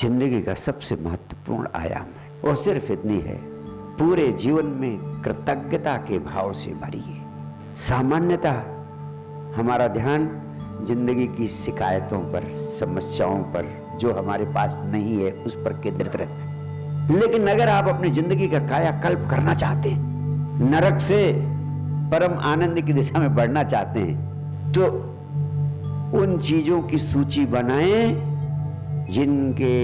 जिंदगी का सबसे महत्वपूर्ण आयाम है। वो सिर्फ इतनी है, पूरे जीवन में कृतज्ञता के भाव से भरिए। सामान्यतः हमारा ध्यान जिंदगी की शिकायतों पर, समस्याओं पर, जो हमारे पास नहीं है उस पर केंद्रित रहता है। लेकिन अगर आप अपनी जिंदगी का कायाकल्प करना चाहते हैं, नरक से परम आनंद की दिशा में बढ़ना चाहते हैं, तो उन चीजों की सूची बनाएं जिनके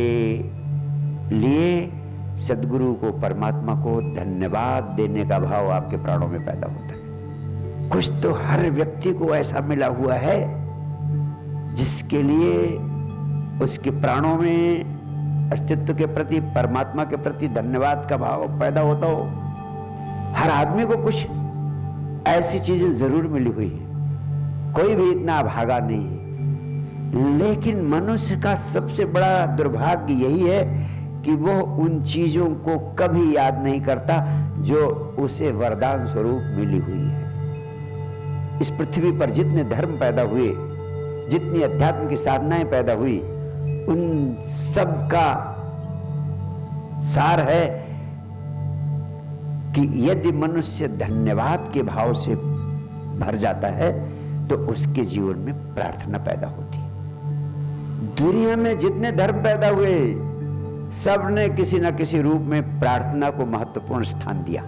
लिए सद्गुरु को, परमात्मा को धन्यवाद देने का भाव आपके प्राणों में पैदा होता है। कुछ तो हर व्यक्ति को ऐसा मिला हुआ है जिसके लिए उसके प्राणों में अस्तित्व के प्रति, परमात्मा के प्रति धन्यवाद का भाव पैदा होता हो। हर आदमी को कुछ ऐसी चीजें जरूर मिली हुई है, कोई भी इतना अभागा नहीं है। लेकिन मनुष्य का सबसे बड़ा दुर्भाग्य यही है कि वो उन चीजों को कभी याद नहीं करता जो उसे वरदान स्वरूप मिली हुई है। इस पृथ्वी पर जितने धर्म पैदा हुए, जितनी अध्यात्म की साधनाएं पैदा हुई, उन सब का सार है कि यदि मनुष्य धन्यवाद के भाव से भर जाता है तो उसके जीवन में प्रार्थना पैदा होती है। दुनिया में जितने धर्म पैदा हुए, सब ने किसी न किसी रूप में प्रार्थना को महत्वपूर्ण स्थान दिया।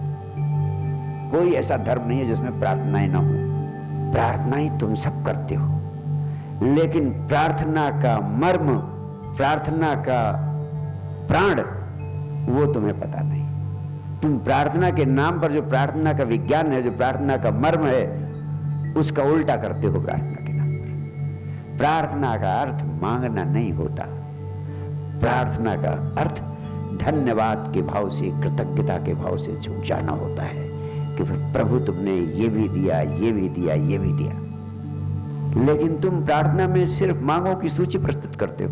कोई ऐसा धर्म नहीं है जिसमें प्रार्थनाएं ना हो। प्रार्थनाएं तुम सब करते हो, लेकिन प्रार्थना का मर्म, प्रार्थना का प्राण, वो तुम्हें पता नहीं। तुम प्रार्थना के नाम पर जो प्रार्थना का विज्ञान है, जो प्रार्थना का मर्म है, उसका उल्टा करते हो प्रार्थना के नाम पर। प्रार्थना का अर्थ मांगना नहीं होता। प्रार्थना का अर्थ धन्यवाद के भाव से, कृतज्ञता के भाव से झुक जाना होता है कि प्रभु तुमने ये भी दिया, ये भी दिया, ये भी दिया। लेकिन तुम प्रार्थना में सिर्फ मांगों की सूची प्रस्तुत करते हो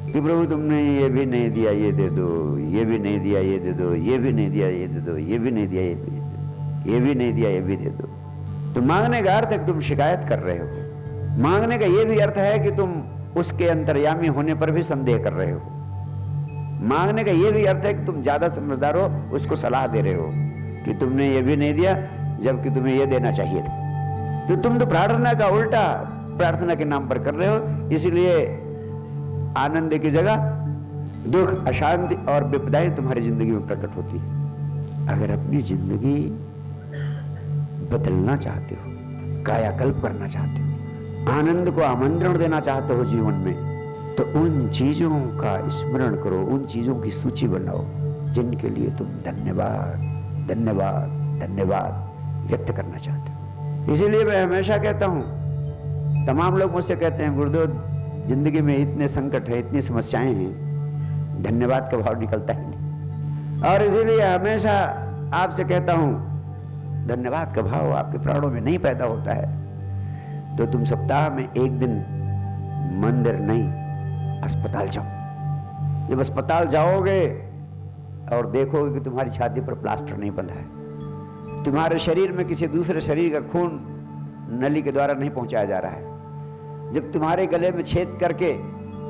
कि प्रभु तुमने ये भी नहीं दिया, ये दे दो, ये भी नहीं दिया, ये दे दो, ये भी नहीं दिया, ये दे दो, ये भी नहीं दिया, ये भी दे दो, ये भी नहीं दिया, ये भी दे दो। तो मांगने का अर्थ है कि तुम शिकायत कर रहे हो। मांगने का यह भी अर्थ है कि तुम उसके अंतर्यामी होने पर भी संदेह कर रहे हो। मांगने का यह भी अर्थ है कि तुम ज्यादा समझदार हो, उसको सलाह दे रहे हो कि तुमने ये भी नहीं दिया जबकि तुम्हें यह देना चाहिए था। तो तुम तो प्रार्थना का उल्टा प्रार्थना के नाम पर कर रहे हो। इसलिए आनंद की जगह दुख, अशांति और विपदाएं तुम्हारी जिंदगी में प्रकट होती है। अगर अपनी जिंदगी बदलना चाहते हो, कायाकल्प करना चाहते हो, आनंद को आमंत्रण देना चाहते हो जीवन में, तो उन चीजों का स्मरण करो, उन चीजों की सूची बनाओ जिनके लिए तुम धन्यवाद, धन्यवाद, धन्यवाद व्यक्त करना चाहते हो। इसीलिए मैं हमेशा कहता हूं, तमाम लोग मुझसे कहते हैं गुरुदेव जिंदगी में इतने संकट है, इतनी समस्याएं हैं, धन्यवाद का भाव निकलता ही नहीं। और इसीलिए हमेशा आपसे कहता हूं, धन्यवाद का भाव आपके प्राणों में नहीं पैदा होता है तो तुम सप्ताह में एक दिन मंदिर नहीं, अस्पताल जाओ। जब अस्पताल जाओगे और देखोगे कि तुम्हारी छाती पर प्लास्टर नहीं बंधा है, तुम्हारे शरीर में किसी दूसरे शरीर का खून नली के द्वारा नहीं पहुंचाया जा रहा है, जब तुम्हारे गले में छेद करके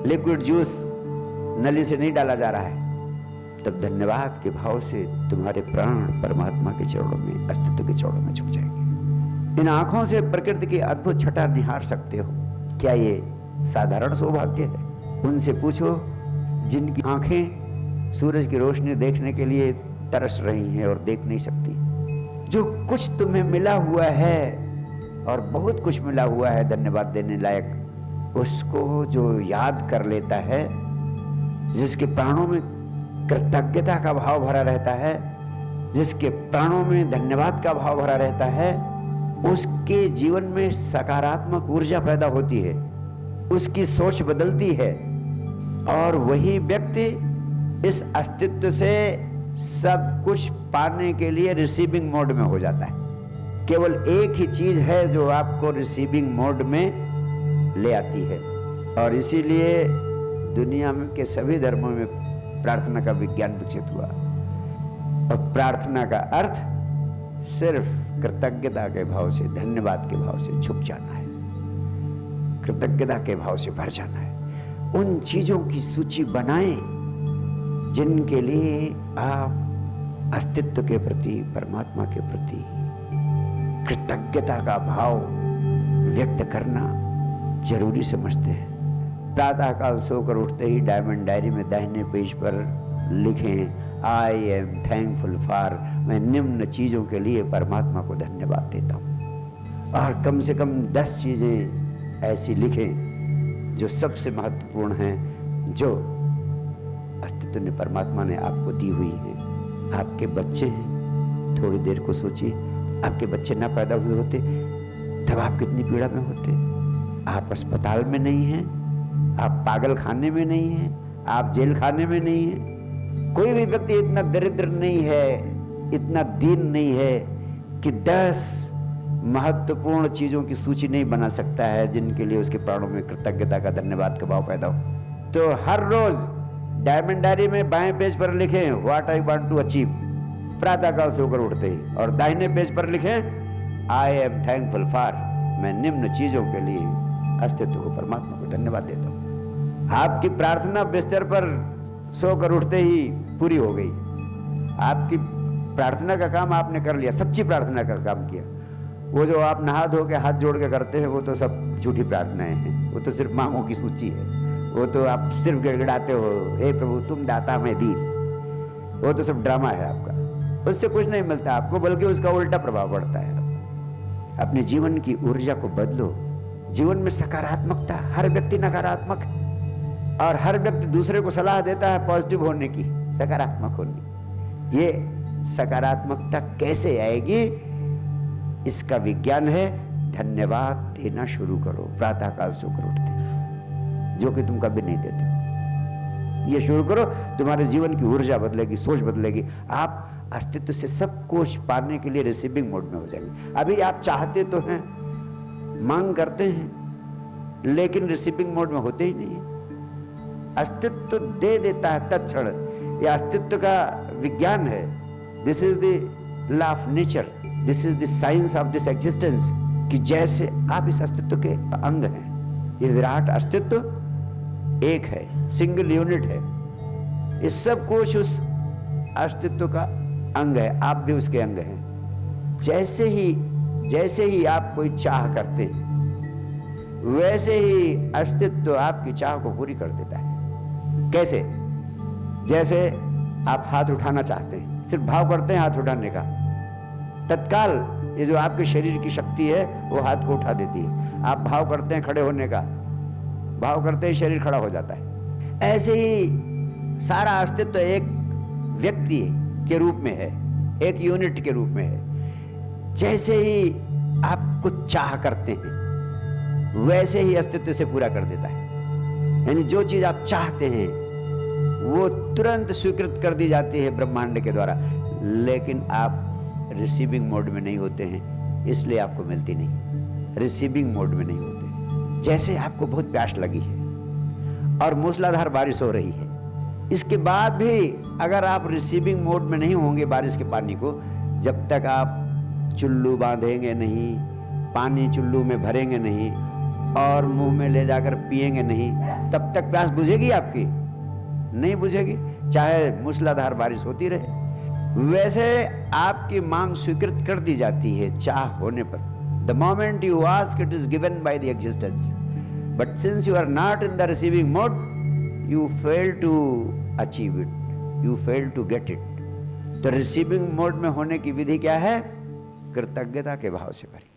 लिक्विड जूस नली से नहीं डाला जा रहा है, तब धन्यवाद के भाव से तुम्हारे प्राण परमात्मा के चरणों में, अस्तित्व के चरणों में झुक जाएंगे। इन आंखों से प्रकृति की अद्भुत छटा निहार सकते हो। क्या ये साधारण सौभाग्य है? उनसे पूछो जिनकी आंखें सूरज की रोशनी देखने के लिए तरस रही हैं और देख नहीं सकती। जो कुछ तुम्हें मिला हुआ है, और बहुत कुछ मिला हुआ है धन्यवाद देने लायक, उसको जो याद कर लेता है, जिसके प्राणों में कृतज्ञता का भाव भरा रहता है, जिसके प्राणों में धन्यवाद का भाव भरा रहता है, उसके जीवन में सकारात्मक ऊर्जा पैदा होती है, उसकी सोच बदलती है, और वही व्यक्ति इस अस्तित्व से सब कुछ पाने के लिए रिसीविंग मोड में हो जाता है। केवल एक ही चीज है जो आपको रिसीविंग मोड में ले आती है, और इसीलिए दुनिया में के सभी धर्मों में प्रार्थना का विज्ञान विकसित हुआ। और प्रार्थना का अर्थ सिर्फ कृतज्ञता के भाव से, धन्यवाद के भाव से झुक जाना है, कृतज्ञता के भाव से भर जाना है। उन चीजों की सूची बनाएं जिनके लिए आप अस्तित्व के प्रति, परमात्मा के प्रति कृतज्ञता का भाव व्यक्त करना जरूरी समझते हैं। प्रातःकाल सोकर उठते ही डायमंड डायरी में दाहिने पेज पर लिखें, आई एम थैंकफुल फॉर, मैं निम्न चीजों के लिए परमात्मा को धन्यवाद देता हूं। और कम से कम 10 चीजें ऐसी लिखें जो सबसे महत्वपूर्ण हैं, जो अस्तित्व ने, परमात्मा ने आपको दी हुई है। आपके बच्चे हैं, थोड़ी देर को सोचिए, आपके बच्चे ना पैदा हुए होते तब आप कितनी पीड़ा में होते। आप अस्पताल में नहीं हैं, आप पागल खाने में नहीं हैं, आप जेल खाने में नहीं हैं। कोई भी व्यक्ति इतना दरिद्र नहीं है, इतना दीन नहीं है कि 10 महत्वपूर्ण चीजों की सूची नहीं बना सकता है जिनके लिए उसके प्राणों में कृतज्ञता का, धन्यवाद का भाव पैदा हो। तो हर रोज डायमंड डायरी में बाएं पेज पर लिखें, what I want to achieve, प्रातःकाल सोकर उठते ही, और दाहिने पेज पर लिखें, आई एम थैंकफुल फॉर, मैं निम्न चीजों के लिए अस्तित्व को, परमात्मा को धन्यवाद देता हूं। आपकी प्रार्थना बिस्तर पर सोकर उठते ही पूरी हो गई। आपकी प्रार्थना का काम आपने कर लिया, सच्ची प्रार्थना का काम किया। वो जो आप नहा धो के हाथ जोड़ के करते हैं वो तो सब झूठी प्रार्थनाएं हैं, वो तो सिर्फ मांगों की सूची है, वो तो आप सिर्फ गिड़गिड़ाते हो, हे प्रभु तुम दाता मैं दीन, वो तो सब ड्रामा है आपका, उससे कुछ नहीं मिलता आपको, बल्कि उसका उल्टा प्रभाव पड़ता है। अपने जीवन की ऊर्जा को बदलो। जीवन में सकारात्मकता, हर व्यक्ति नकारात्मक है और हर व्यक्ति दूसरे को सलाह देता है पॉजिटिव होने की, सकारात्मक होने। ये सकारात्मकता कैसे आएगी, इसका विज्ञान है, धन्यवाद देना शुरू करो प्रातःकाल सोकर उठते, जो कि तुम कभी नहीं देते हो। ये शुरू करो, तुम्हारे जीवन की ऊर्जा बदलेगी, सोच बदलेगी। आप अस्तित्व से सब कुछ पाने के लिए रिसीविंग मोड में हो जाएंगे। अभी आप चाहते तो हैं, मांग करते हैं, लेकिन रिसीविंग मोड में होते ही नहीं है। अस्तित्व दे देता है तत्क्षण, यह अस्तित्व का विज्ञान है। This is the law of nature, this is the science of this existence, कि जैसे आप इस अस्तित्व के अंग हैं। ये विराट अस्तित्व एक है, सिंगल यूनिट है। इस सब कुछ उस अस्तित्व का अंग है, आप भी उसके अंग हैं। जैसे ही आप कोई चाह करते हैं, वैसे ही अस्तित्व आपकी चाह को पूरी कर देता है। कैसे? जैसे आप हाथ उठाना चाहते हैं, सिर्फ भाव करते हैं हाथ उठाने का, तत्काल ये जो आपके शरीर की शक्ति है वो हाथ को उठा देती है। आप भाव करते हैं खड़े होने का, भाव करते ही शरीर खड़ा हो जाता है। ऐसे ही सारा अस्तित्व एक व्यक्ति के रूप में है, एक यूनिट के रूप में है। जैसे ही आप कुछ चाह करते हैं, वैसे ही अस्तित्व से पूरा कर देता है। यानी जो चीज आप चाहते हैं वो तुरंत स्वीकृत कर दी जाती है ब्रह्मांड के द्वारा, लेकिन आप रिसीविंग मोड में नहीं होते हैं, इसलिए आपको मिलती नहीं। रिसीविंग मोड में नहीं होते। जैसे आपको बहुत प्यास लगी है और मूसलाधार बारिश हो रही है, इसके बाद भी अगर आप रिसीविंग मोड में नहीं होंगे बारिश के पानी को, जब तक आप चुल्लू बांधेंगे नहीं, पानी चुल्लू में भरेंगे नहीं और मुंह में ले जाकर पिएंगे नहीं, तब तक प्यास बुझेगी आपकी? नहीं बुझेगी, चाहे मूसलाधार बारिश होती रहे। वैसे आपकी मांग स्वीकृत कर दी जाती है चाह होने पर। The moment you ask it is given by the existence, but since you are not in the receiving mode, you fail to achieve it, you fail to get it. तो रिसीविंग मोड में होने की विधि क्या है? कृतज्ञता के भाव से भरी।